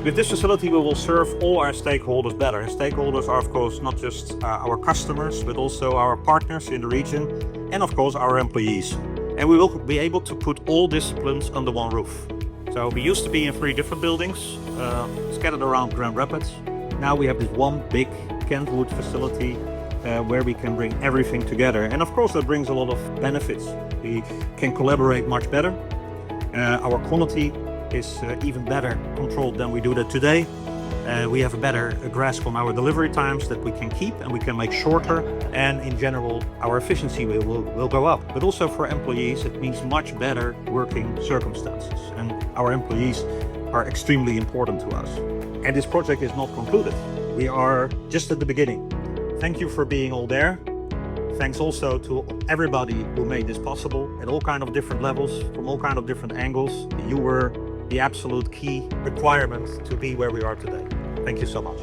With this facility, we will serve all our stakeholders better. And stakeholders are, of course, not just our customers, but also our partners in the region and, of course, our employees. And we will be able to put all disciplines under one roof. So we used to be in 3 different buildings, scattered around Grand Rapids. Now we have this one big Kentwood facility where we can bring everything together. And of course, that brings a lot of benefits. We can collaborate much better. Our quality is even better controlled than we do that today. We have a better grasp on our delivery times that we can keep and we can make shorter, and in general our efficiency will go up. But also for employees it means much better working circumstances, and our employees are extremely important to us. And this project is not concluded. We are just at the beginning. Thank you for being all there. Thanks also to everybody who made this possible at all kind of different levels, from all kind of different angles. You were the absolute key requirement to be where we are today. Thank you so much.